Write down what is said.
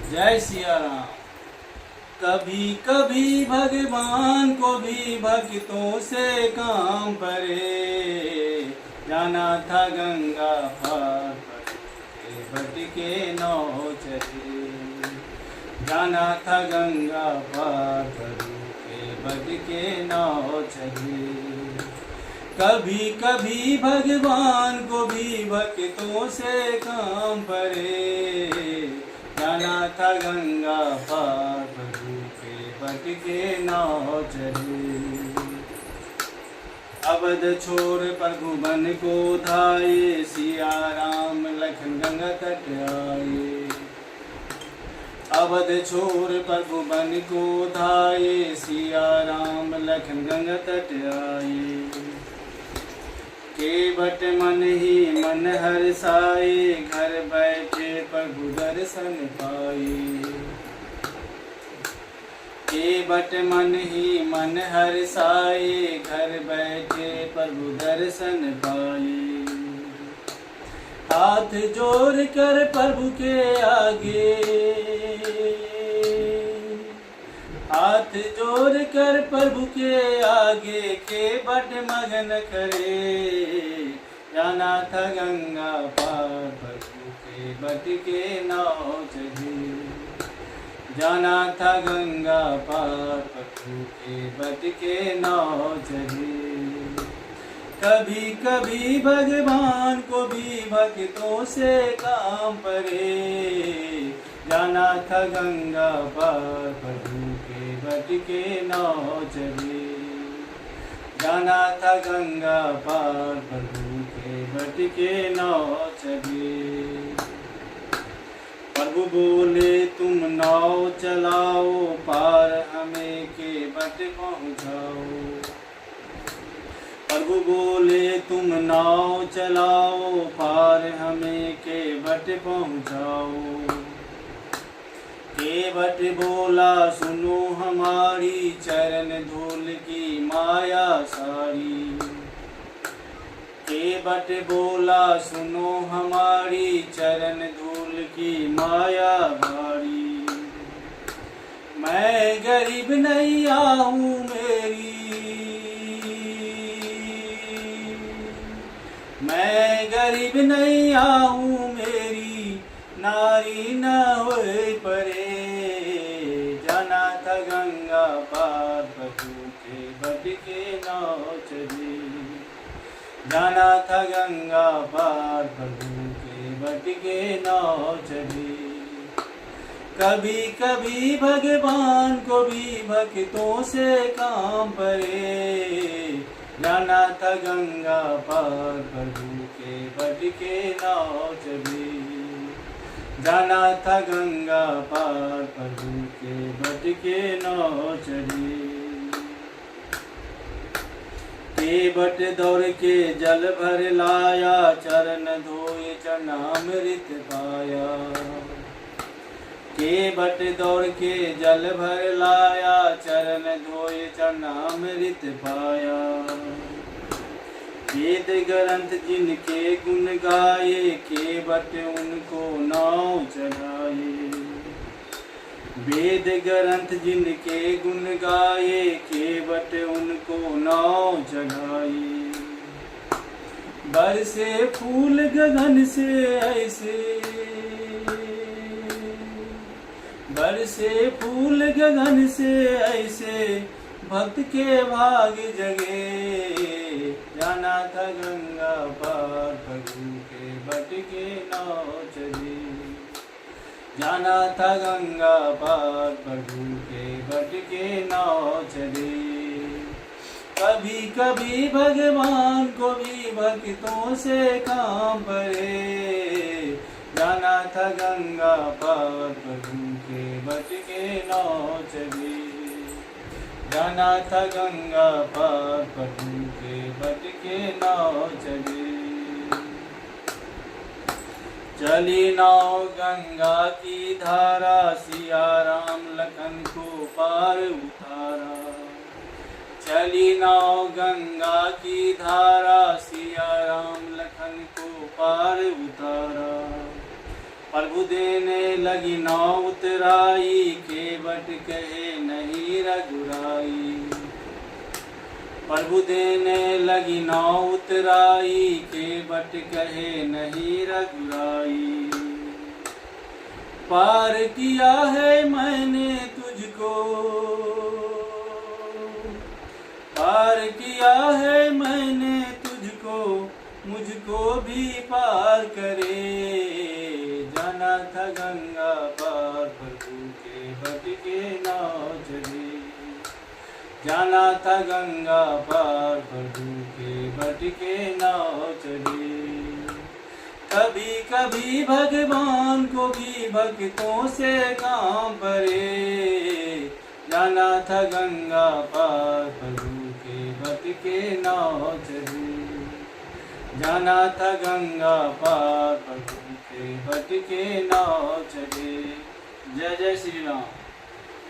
जय सिया राम। कभी कभी भगवान को भी भक्तों से काम परे, जाना था गंगा पार भटके नौ चले, जाना था गंगा पार भटके नौ चले। कभी कभी भगवान को भी भक्तों से काम परे, जाना था गंगा पार भटके नौ चले। अवध छोर प्रभु बन को धाये, सिया राम लखन गंगा तट आए। अवध छोर प्रभु बन को धाये, सिया राम लखन गंगा तट आए। केवट मन ही मन हर्षाए, घर बैठे प्रभु दर्शन पाए। केवट मन ही मन हर्षाए, घर बैठे प्रभु दर्शन पाए। हाथ जोड़ कर प्रभु के आगे, हाथ जोड़ कर प्रभु के आगे, केवट मगन करे, जाना था गंगा पार प्रभु के भटके नौ चले। जाना था गंगा पार प्रभु के भटके नौ चले। कभी कभी भगवान को भी भक्तों से काम परे, जाना था गंगा पार प्रभु के भटके नौ चले। जाना था गंगा पार प्रभु के भटके नौ चले। प्रभु बोले तुम नाव चलाओ, पार हमें के बट पहुँचाओ। प्रभु बोले तुम नाव चलाओ, पार हमें के बट पहुँचाओ। केवट बोला सुनो हमारी, चरण धूल की माया सारी। केवट बोला सुनो हमारी, चरण धूल की माया भारी। मैं गरीब नैया हूँ मेरी, मैं गरीब नैया हूँ मेरी, नारी न होए परे, जाना था गंगा पार प्रभु के भटके नौ चले। जाना था गंगा पार प्रभु के भटके नौ चले। कभी कभी भगवान को भी भक्तों से काम परे, जाना था गंगा पार प्रभु के भटके नौ चले। जाना था गंगा पार प्रभु के भटके नौ चले। केवट दौड़ के जल भर लाया, चरण धोए चरणामृत पाया। केवट दौड़ के जल भर लाया, चरण धोए चरणामृत पाया। वेद ग्रंथ जिनके गुण गाए, केवट उनको नाव चढ़ाए। वेद ग्रंथ जिनके गुण गाए, केवट उनको नाव चढ़ाए। बरसे फूल गगन से ऐसे, बरसे फूल गगन से ऐसे, भक्त के भाग जगे, जाना था गंगा पार प्रभु के भटके नौ चले। जाना था गंगा पार प्रभु के भटके नौ चले। कभी कभी भगवान को भी भक्तों से काम परे, जाना था गंगा पार प्रभु के भटके नौ चले। जाना था गंगा पार प्रभु के भटके नौ चले। चली नाव गंगा की धारा, सिया राम लखन को पार उतारा। चली नाव गंगा की धारा, सिया राम लखन को पार उतारा। प्रभु देने लगी नाव उतराई, केवट कहे नहीं रघुराई। प्रभु देने लगी नाव उतराई, केवट कहे नहीं रघुराई। पार किया है मैंने तुझको, पार किया है मैंने तुझको, मुझको भी पार करे। जाना था गंगा पार, प्रभु के भटके नाव चले। जाना था गंगा पार, प्रभु के भटके नाव चले। कभी कभी भगवान को भी भक्तों से काम परे। जाना था गंगा पार, प्रभु के भटके नाव चले। जाना था गंगा पार, प्रभु के भटके नाव चले। जय जय श्री राम।